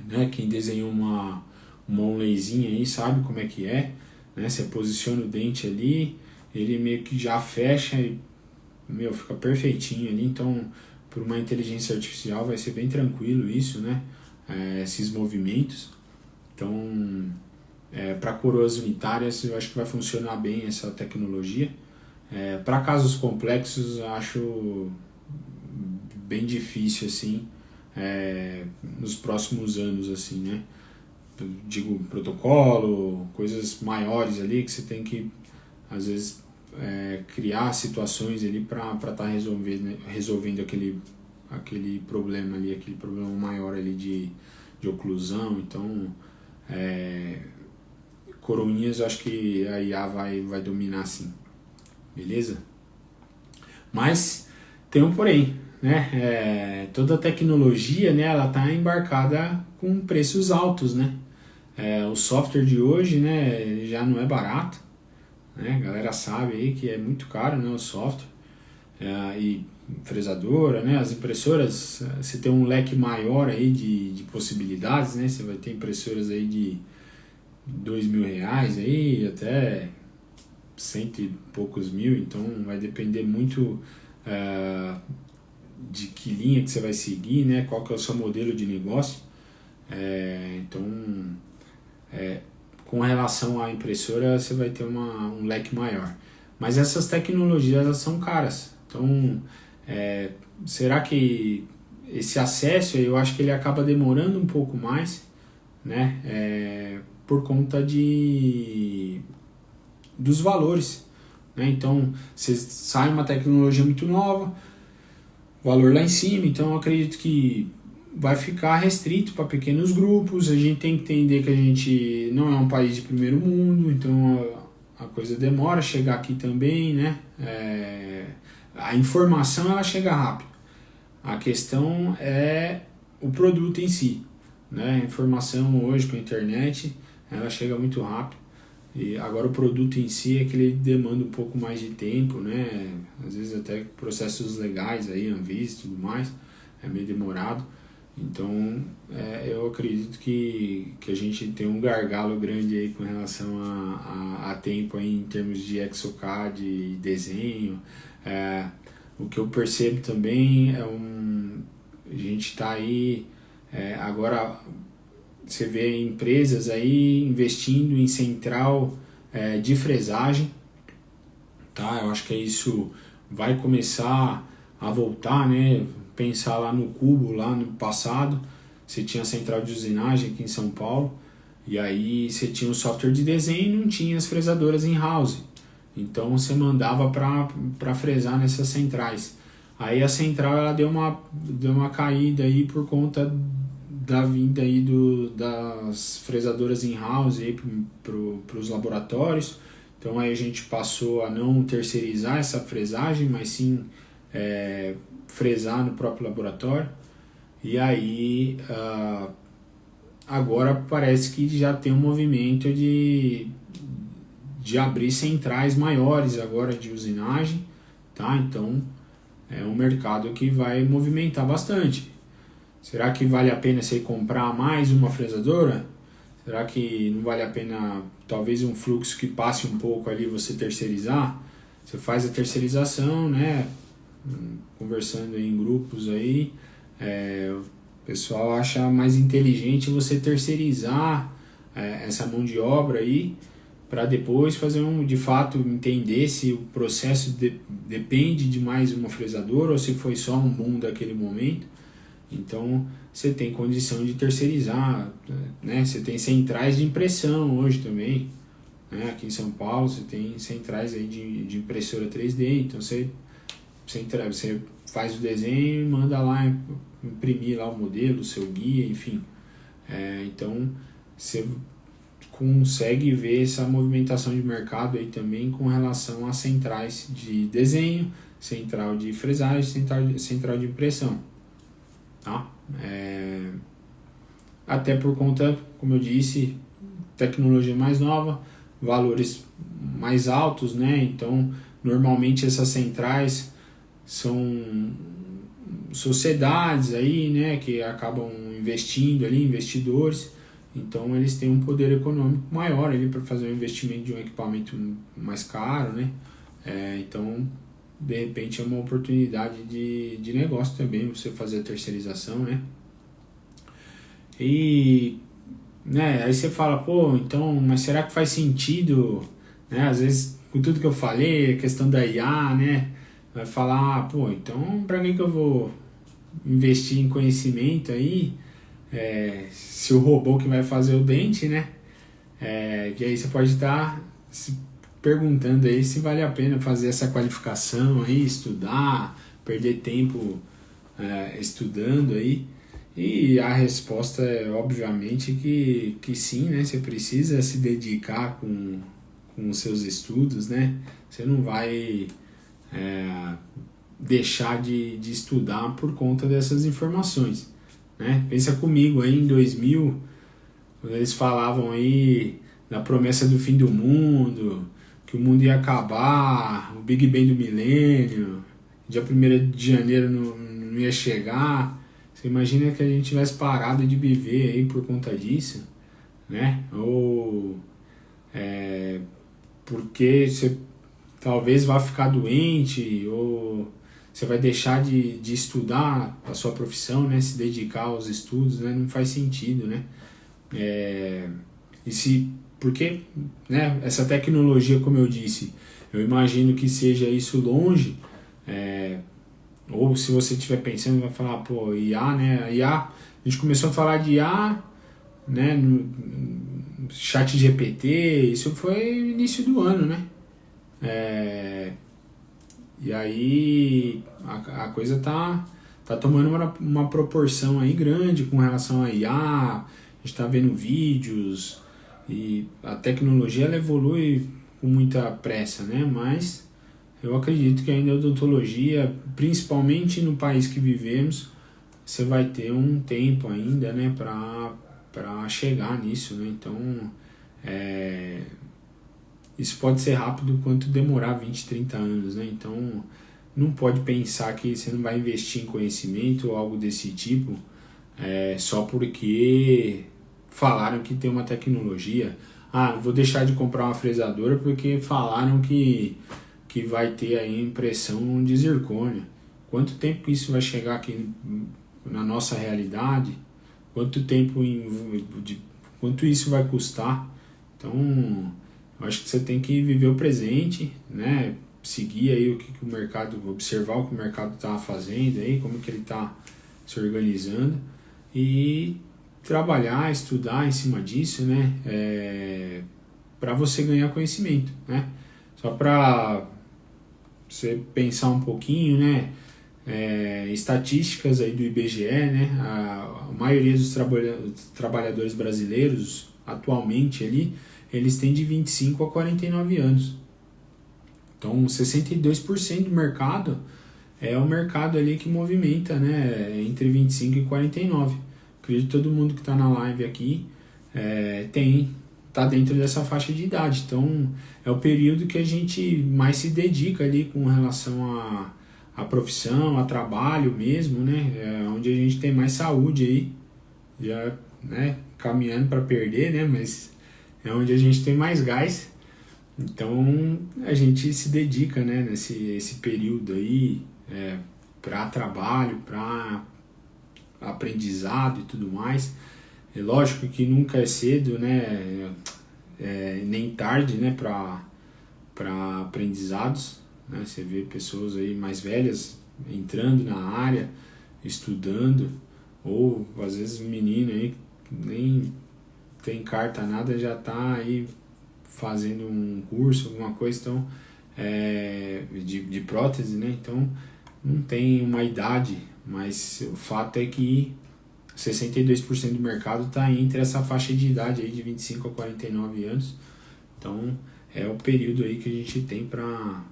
né? Quem desenhou uma onlayzinha aí sabe como é que é, né? Você posiciona o dente ali, ele meio que já fecha e fica perfeitinho ali. Então, por uma inteligência artificial vai ser bem tranquilo isso, né? Esses movimentos. Então, para coroas unitárias eu acho que vai funcionar bem essa tecnologia. Para casos complexos eu acho bem difícil assim, nos próximos anos assim, né? Eu digo protocolo, coisas maiores ali que você tem que às vezes criar situações ali para estar resolvendo aquele problema ali, aquele problema maior ali de oclusão. Então, coroinhas eu acho que a IA vai dominar sim, beleza? Mas tem um porém, né? Toda a tecnologia, né, ela está embarcada com preços altos, né? O software de hoje, né, já não é barato, né? A galera sabe aí que é muito caro, né, o software, e fresadora, né? As impressoras, você tem um leque maior aí de possibilidades, né? Você vai ter impressoras aí de R$2.000 aí até 100 e poucos mil, então vai depender muito de que linha que você vai seguir, né? Qual que é o seu modelo de negócio. Então, com relação à impressora, você vai ter um leque maior. Mas essas tecnologias, elas são caras. Então, será que esse acesso, eu acho que ele acaba demorando um pouco mais, né? Por conta dos valores, né? Então, você sai uma tecnologia muito nova, valor lá em cima, então eu acredito que vai ficar restrito para pequenos grupos. A gente tem que entender que a gente não é um país de primeiro mundo, então a coisa demora a chegar aqui também, né? A informação ela chega rápido, a questão é o produto em si, né? A informação hoje com a internet ela chega muito rápido, E agora o produto em si é que ele demanda um pouco mais de tempo, né? Às vezes até processos legais aí, Anvisa e tudo mais, é meio demorado. Então eu acredito que a gente tem um gargalo grande aí com relação a tempo aí em termos de ExoCAD e desenho. O que eu percebo também a gente está aí agora. Você vê empresas aí investindo em central de fresagem, tá? Eu acho que isso vai começar a voltar, né? Pensar lá no Cubo, lá no passado, você tinha a central de usinagem aqui em São Paulo, e aí você tinha o software de desenho e não tinha as fresadoras in-house. Então você mandava para fresar nessas centrais. Aí a central ela deu uma caída aí por conta da vinda aí das fresadoras in-house para os laboratórios. Então aí a gente passou a não terceirizar essa fresagem, mas sim fresar no próprio laboratório. E aí agora parece que já tem um movimento de abrir centrais maiores agora de usinagem, tá? Então é um mercado que vai movimentar bastante. Será que vale a pena você comprar mais uma fresadora? Será que não vale a pena, talvez um fluxo que passe um pouco ali, você terceirizar? Você faz a terceirização, né? Conversando em grupos aí, o pessoal acha mais inteligente você terceirizar essa mão de obra aí, para depois fazer de fato entender se o processo depende de mais uma fresadora ou se foi só um boom daquele momento. Então você tem condição de terceirizar, né? Você tem centrais de impressão hoje também, né? Aqui em São Paulo você tem centrais aí de impressora 3D, então você faz o desenho e manda lá imprimir lá o modelo, o seu guia, enfim. Então você consegue ver essa movimentação de mercado aí também com relação às centrais de desenho, central de fresagem, central de impressão. Tá? Até por conta, como eu disse, tecnologia mais nova, valores mais altos, né? Então normalmente essas centrais são sociedades aí, né, que acabam investindo ali, investidores, então eles têm um poder econômico maior ali para fazer um investimento de um equipamento mais caro, né? Então de repente é uma oportunidade de negócio também você fazer a terceirização, né? E né, aí você fala, pô, então, mas será que faz sentido, né? Às vezes com tudo que eu falei, a questão da IA, né? Vai falar, pô, então para que eu vou investir em conhecimento aí, se o robô que vai fazer o dente, né? Que aí você pode estar se perguntando aí se vale a pena fazer essa qualificação aí, estudar, perder tempo estudando aí. E a resposta é obviamente que sim, né? Você precisa se dedicar com os seus estudos, né? Você não vai deixar de estudar por conta dessas informações, né? Pensa comigo aí em 2000, quando eles falavam aí da promessa do fim do mundo, que o mundo ia acabar, o Big Bang do milênio, dia 1º de janeiro não ia chegar. Você imagina que a gente tivesse parado de viver aí por conta disso, né? Ou porque você talvez vá ficar doente, ou você vai deixar de estudar a sua profissão, né? Se dedicar aos estudos, né? Não faz sentido, né? Porque, né? Essa tecnologia, como eu disse, eu imagino que seja isso longe, ou se você estiver pensando, vai falar, pô, IA, né? A IA, a gente começou a falar de IA, né? No chat GPT, isso foi no início do ano, né? E aí a coisa tá tomando uma proporção aí grande com relação a IA, a gente tá vendo vídeos, e a tecnologia ela evolui com muita pressa, né? Mas eu acredito que ainda a odontologia, principalmente no país que vivemos, você vai ter um tempo ainda, né, para chegar nisso, né? Então isso pode ser rápido quanto demorar 20, 30 anos, né? Então, não pode pensar que você não vai investir em conhecimento ou algo desse tipo só porque falaram que tem uma tecnologia. Ah, vou deixar de comprar uma fresadora porque falaram que vai ter aí impressão de zircônia. Quanto tempo isso vai chegar aqui na nossa realidade? Quanto isso vai custar? Então, eu acho que você tem que viver o presente, né? Seguir aí o que o mercado, observar o que o mercado está fazendo aí, como que ele está se organizando e trabalhar, estudar em cima disso, né? Para você ganhar conhecimento, né? Só para você pensar um pouquinho, né? Estatísticas aí do IBGE, né? A maioria dos trabalhadores brasileiros atualmente ali, eles têm de 25 a 49 anos. Então, 62% do mercado é o mercado ali que movimenta, né? Entre 25 e 49. Acredito que todo mundo que está na live aqui tá dentro dessa faixa de idade. Então, é o período que a gente mais se dedica ali com relação a profissão, a trabalho mesmo, né? Onde a gente tem mais saúde aí, já, né? Caminhando para perder, né? Mas é onde a gente tem mais gás. Então a gente se dedica, né? Nesse período aí para trabalho, para aprendizado e tudo mais. É lógico que nunca é cedo, né? Nem tarde, né? Para aprendizados. Né? Você vê pessoas aí mais velhas entrando na área, estudando, ou às vezes um menino aí que nem tem carta nada, já está aí fazendo um curso, alguma coisa, então, de prótese, né? Então não tem uma idade, mas o fato é que 62% do mercado está entre essa faixa de idade aí de 25 a 49 anos. Então é o período aí que a gente tem para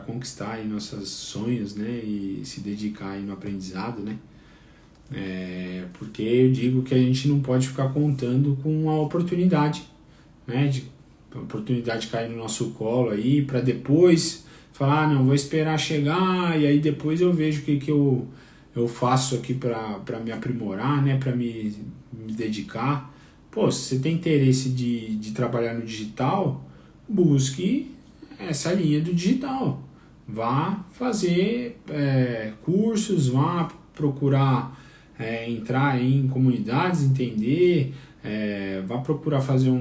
conquistar aí nossos sonhos, né? E se dedicar aí no aprendizado, né? Porque eu digo que a gente não pode ficar contando com a oportunidade, né? A oportunidade cair no nosso colo aí para depois falar, não, vou esperar chegar e aí depois eu vejo o que eu faço aqui para me aprimorar, né? Para me dedicar. Pô, se você tem interesse de trabalhar no digital, busque essa linha do digital. Vá fazer cursos, vá procurar entrar em comunidades, entender, vá procurar fazer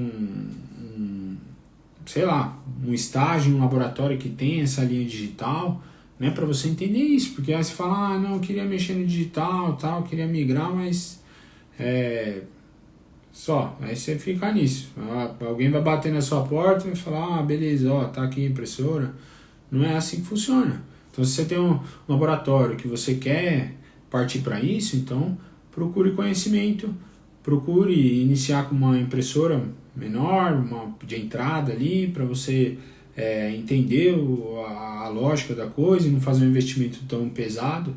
sei lá, um estágio, um laboratório que tem essa linha digital, né, para você entender isso, porque aí você fala, não, eu queria mexer no digital, tal, queria migrar, mas aí você fica nisso. Alguém vai bater na sua porta e vai falar, beleza, tá aqui a impressora. Não é assim que funciona. Então, se você tem um laboratório que você quer partir para isso, então procure conhecimento, procure iniciar com uma impressora menor, uma de entrada ali, para você entender a lógica da coisa e não fazer um investimento tão pesado,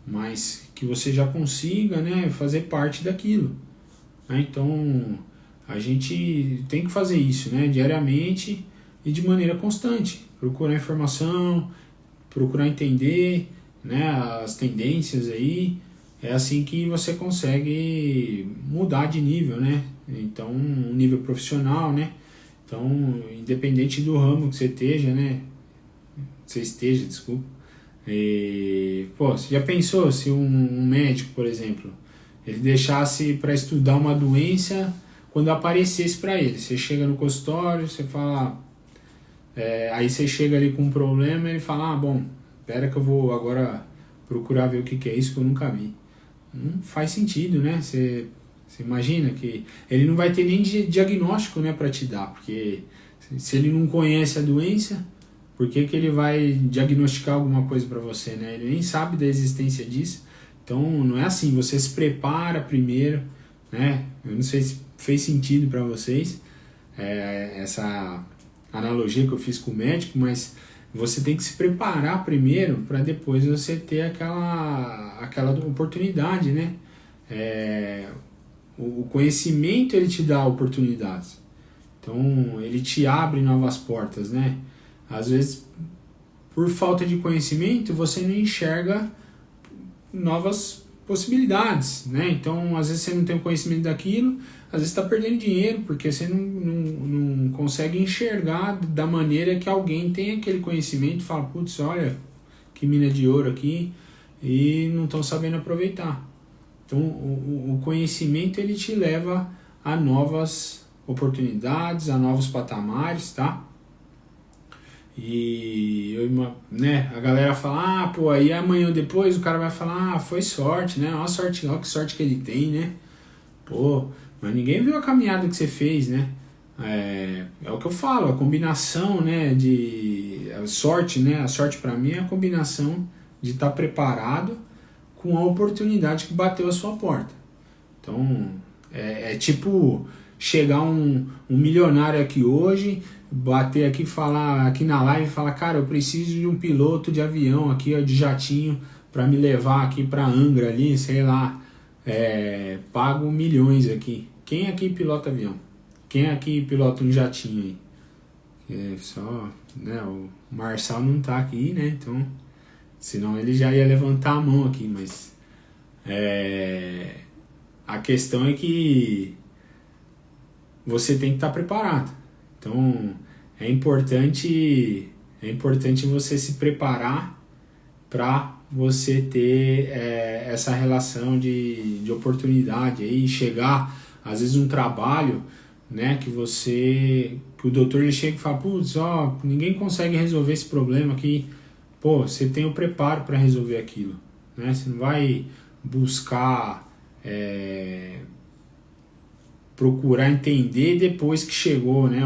mas que você já consiga, né, fazer parte daquilo. Né? Então, a gente tem que fazer isso, né, diariamente e de maneira constante. Procurar informação, procurar entender, né, as tendências aí. É assim que você consegue mudar de nível, né? Então, um nível profissional, né? Então, independente do ramo que você esteja, né? Desculpa. Você já pensou se um médico, por exemplo, ele deixasse para estudar uma doença quando aparecesse para ele? Você chega no consultório, você fala... aí você chega ali com um problema e ele fala, bom, espera que eu vou agora procurar ver o que é isso que eu nunca vi. Não faz sentido, né? Você imagina que ele não vai ter nem diagnóstico, né, para te dar, porque se ele não conhece a doença, por que ele vai diagnosticar alguma coisa para você, né? Ele nem sabe da existência disso. Então não é assim, você se prepara primeiro, né? Eu não sei se fez sentido para vocês essa analogia que eu fiz com o médico, mas você tem que se preparar primeiro para depois você ter aquela oportunidade, né? O conhecimento ele te dá oportunidades. Então, ele te abre novas portas, né? Às vezes, por falta de conhecimento, você não enxerga novas possibilidades, né? Então, às vezes você não tem o conhecimento daquilo, às vezes está perdendo dinheiro, porque você não consegue enxergar da maneira que alguém tem aquele conhecimento e fala, putz, olha, que mina de ouro aqui, e não estão sabendo aproveitar. Então, o conhecimento, ele te leva a novas oportunidades, a novos patamares, tá? E né, a galera fala, pô, aí amanhã ou depois o cara vai falar, foi sorte, né? Olha que sorte que ele tem, né? Pô, mas ninguém viu a caminhada que você fez, né? É o que eu falo, a combinação, né, a sorte, né? A sorte para mim é a combinação de estar preparado com a oportunidade que bateu a sua porta. Então, é tipo chegar um milionário aqui hoje, bater aqui, falar aqui na live e falar, cara, eu preciso de um piloto de avião aqui, ó, de jatinho, para me levar aqui para Angra ali, sei lá, pago milhões aqui. Quem aqui pilota avião? Quem aqui pilota um jatinho aí? Só, né, o Marçal não tá aqui, né, então, senão ele já ia levantar a mão aqui, mas a questão é que você tem que estar preparado. Então, é importante você se preparar para você ter essa relação de oportunidade aí, chegar, às vezes, um trabalho, né, que o doutor ele chega e fala, putz, ninguém consegue resolver esse problema aqui. Pô, você tem o preparo para resolver aquilo, né? Você não vai buscar procurar entender depois que chegou, né,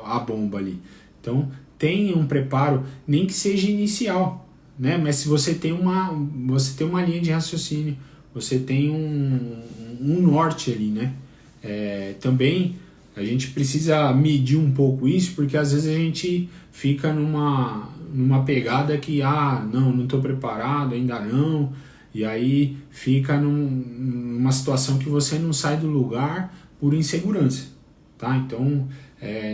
a bomba ali. Então, tenha um preparo, nem que seja inicial, né? Mas se você tem uma linha de raciocínio, você tem um norte ali, né? Também a gente precisa medir um pouco isso, porque às vezes a gente fica numa pegada que, não estou preparado, ainda não, e aí fica numa situação que você não sai do lugar por insegurança, tá? Então,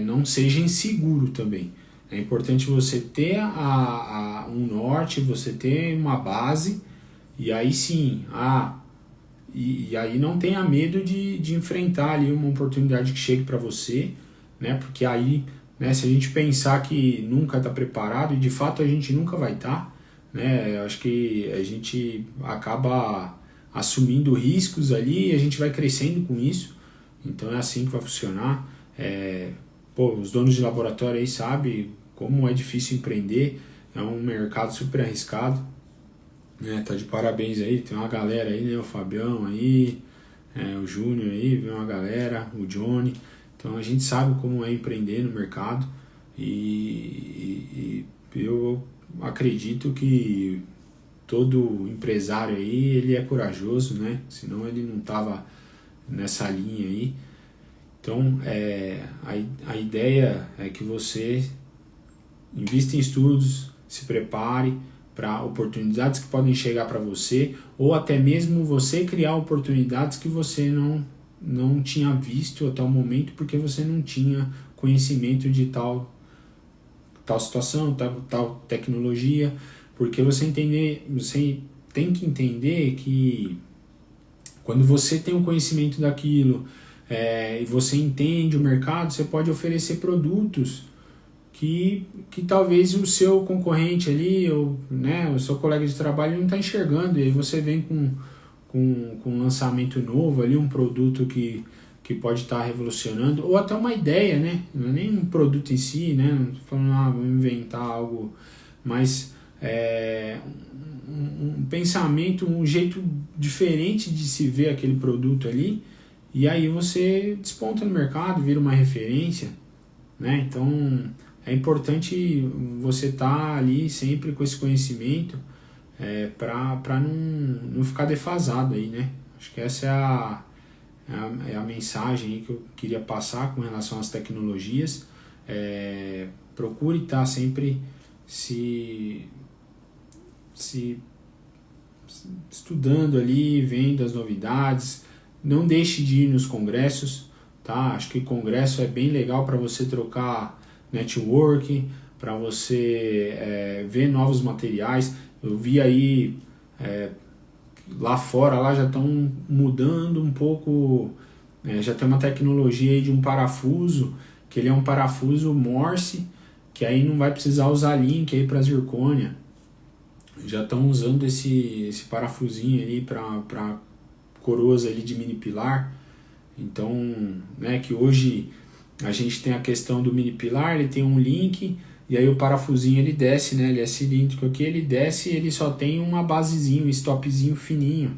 não seja inseguro também. É importante você ter um norte, você ter uma base, e aí sim, e aí não tenha medo de enfrentar ali uma oportunidade que chegue para você, né? Porque aí, né, se a gente pensar que nunca está preparado, e de fato a gente nunca vai estar, né? Eu acho que a gente acaba assumindo riscos ali e a gente vai crescendo com isso. Então é assim que vai funcionar. Os donos de laboratório aí sabem como é difícil empreender, é um mercado super arriscado, né? Tá de parabéns aí, tem uma galera aí, né? O Fabião aí, o Júnior aí, vem uma galera, o Johnny. Então a gente sabe como é empreender no mercado e eu acredito que todo empresário aí, ele é corajoso, né? Senão ele não tava nessa linha aí. Então, a ideia é que você invista em estudos, se prepare para oportunidades que podem chegar para você, ou até mesmo você criar oportunidades que você não tinha visto até o momento, porque você não tinha conhecimento de tal situação, tal tecnologia, porque você tem que entender que quando você tem o conhecimento daquilo e você entende o mercado, você pode oferecer produtos que talvez o seu concorrente ali, ou, né, o seu colega de trabalho não está enxergando, e aí você vem com um lançamento novo ali, um produto que pode estar revolucionando, ou até uma ideia, né? Não é nem um produto em si, né? Não estou falando, vou inventar algo, mas um pensamento, um jeito diferente de se ver aquele produto ali, e aí você desponta no mercado, vira uma referência, né? Então é importante você estar ali sempre com esse conhecimento para não ficar defasado aí, né? Acho que essa é a mensagem aí que eu queria passar com relação às tecnologias. Procure estar sempre se estudando ali, vendo as novidades. Não deixe de ir nos congressos, tá? Acho que congresso é bem legal para você trocar network, para você ver novos materiais. Eu vi aí lá fora, lá já estão mudando um pouco, já tem uma tecnologia aí de um parafuso, que ele é um parafuso Morse, que aí não vai precisar usar link aí para zircônia. Já estão usando esse parafusinho ali para coroas ali de mini pilar. Então, né, que hoje a gente tem a questão do mini pilar, ele tem um link, e aí o parafusinho ele desce, né, ele é cilíndrico aqui, ele desce e ele só tem uma basezinha, um stopzinho fininho.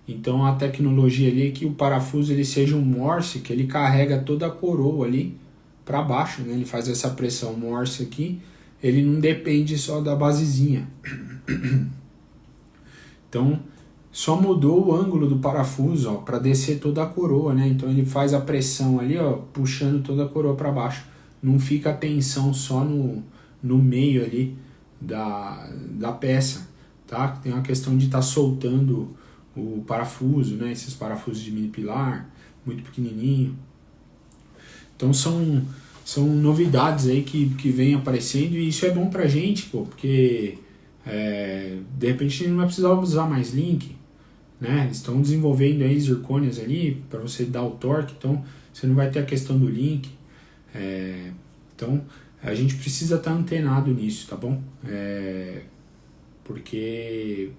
Então a tecnologia ali é que o parafuso ele seja um Morse, que ele carrega toda a coroa ali para baixo, né, ele faz essa pressão Morse aqui, ele não depende só da basezinha. Então só mudou o ângulo do parafuso para descer toda a coroa, né? Então ele faz a pressão ali, ó, puxando toda a coroa para baixo. Não fica a tensão só no meio ali da peça, tá? Tem uma questão de estar soltando o parafuso, né? Esses parafusos de mini pilar, muito pequenininho. Então são novidades aí que vem aparecendo, e isso é bom pra gente, pô, porque de repente a gente não vai precisar usar mais link, né? Estão desenvolvendo aí zircônias ali para você dar o torque, então você não vai ter a questão do link. Então a gente precisa estar antenado nisso, tá bom? Porque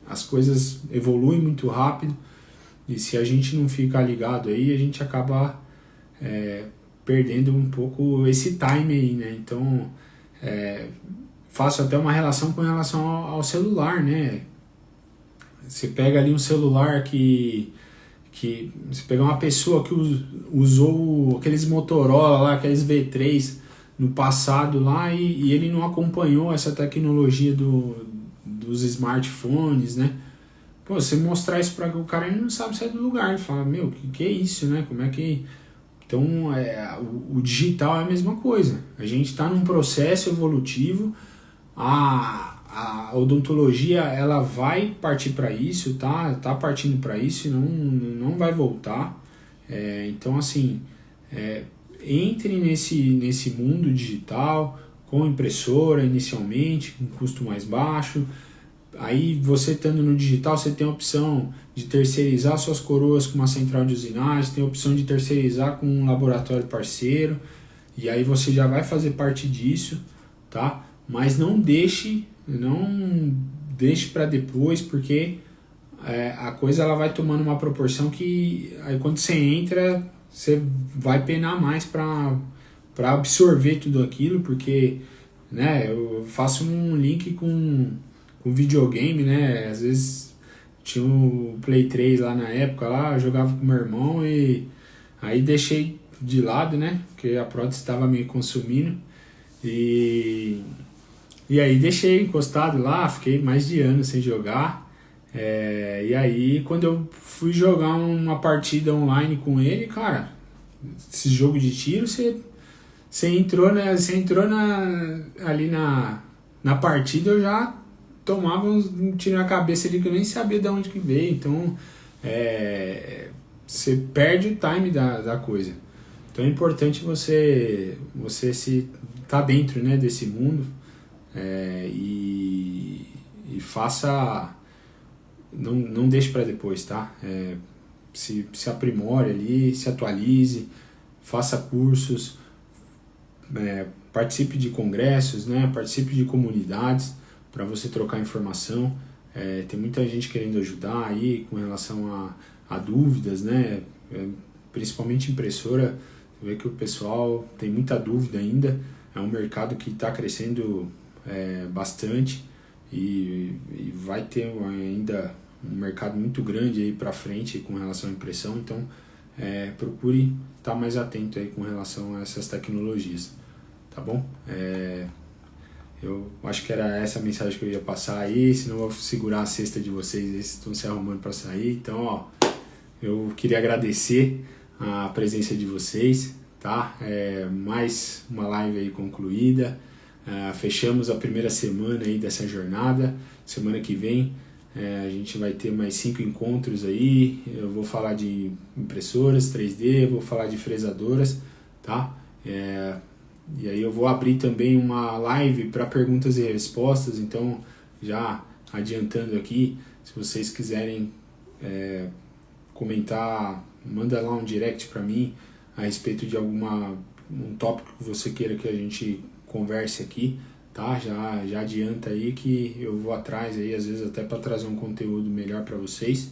as coisas evoluem muito rápido, e se a gente não ficar ligado aí, a gente acaba perdendo um pouco esse time aí, né? Então faço até uma relação com relação ao celular, né? Você pega ali um celular que você pega uma pessoa que usou aqueles Motorola lá, aqueles V3 no passado lá, e ele não acompanhou essa tecnologia dos smartphones, né? Pô, você mostrar isso para o cara, ele não sabe sair do lugar, ele fala, meu, que é isso, né? Como é que... Então, o digital é a mesma coisa. A gente está num processo evolutivo, a odontologia ela vai partir para isso, tá partindo para isso e não vai voltar. Então, assim, entre nesse mundo digital, com impressora inicialmente, com custo mais baixo. Aí você estando no digital, você tem a opção de terceirizar suas coroas com uma central de usinagem, tem a opção de terceirizar com um laboratório parceiro, e aí você já vai fazer parte disso, tá? Mas não deixe para depois, porque a coisa ela vai tomando uma proporção que aí quando você entra, você vai penar mais para absorver tudo aquilo, porque, né, eu faço um link com videogame, né? Às vezes tinha o Play 3 lá na época, lá, eu jogava com meu irmão e aí deixei de lado, né? Porque a prótese estava me consumindo e aí deixei encostado lá, fiquei mais de ano sem jogar. E aí quando eu fui jogar uma partida online com ele, cara, esse jogo de tiro, você entrou, né? Você entrou ali na partida, eu já tomava um tiro na cabeça ali que eu nem sabia de onde que veio. Então você perde o time da coisa. Então é importante você se tá dentro, né, desse mundo, e faça, não deixe para depois, tá? Se aprimore ali, se atualize, faça cursos, participe de congressos, né? Participe de comunidades para você trocar informação. Tem muita gente querendo ajudar aí com relação a dúvidas, né? Principalmente impressora, você vê que o pessoal tem muita dúvida ainda. É um mercado que está crescendo bastante e vai ter ainda um mercado muito grande aí para frente com relação à impressão. Então procure estar mais atento aí com relação a essas tecnologias, tá bom? Eu acho que era essa a mensagem que eu ia passar aí, senão eu vou segurar a cesta de vocês, eles estão se arrumando para sair. Então, ó, eu queria agradecer a presença de vocês, tá? Mais uma live aí concluída. Fechamos a primeira semana aí dessa jornada. Semana que vem A gente vai ter mais 5 encontros aí. Eu vou falar de impressoras 3D, vou falar de fresadoras, tá? E aí eu vou abrir também uma live para perguntas e respostas, então já adiantando aqui, se vocês quiserem comentar, manda lá um direct para mim a respeito de um tópico que você queira que a gente converse aqui, tá? Já adianta aí que eu vou atrás aí, às vezes até para trazer um conteúdo melhor para vocês.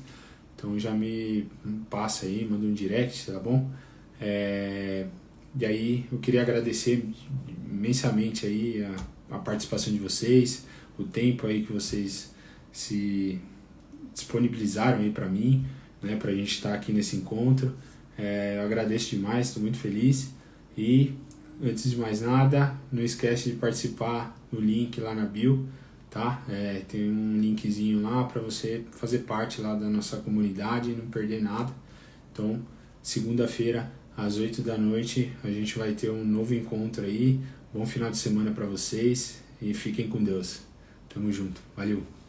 Então já me passa aí, manda um direct, tá bom? E aí eu queria agradecer imensamente aí a participação de vocês, o tempo aí que vocês se disponibilizaram aí para mim, né, para a gente estar aqui nesse encontro. Eu agradeço demais, estou muito feliz. E antes de mais nada, não esquece de participar no link lá na bio, tá? Tem um linkzinho lá para você fazer parte lá da nossa comunidade e não perder nada. Então, segunda-feira às 8 da noite a gente vai ter um novo encontro aí. Bom final de semana para vocês e fiquem com Deus. Tamo junto. Valeu!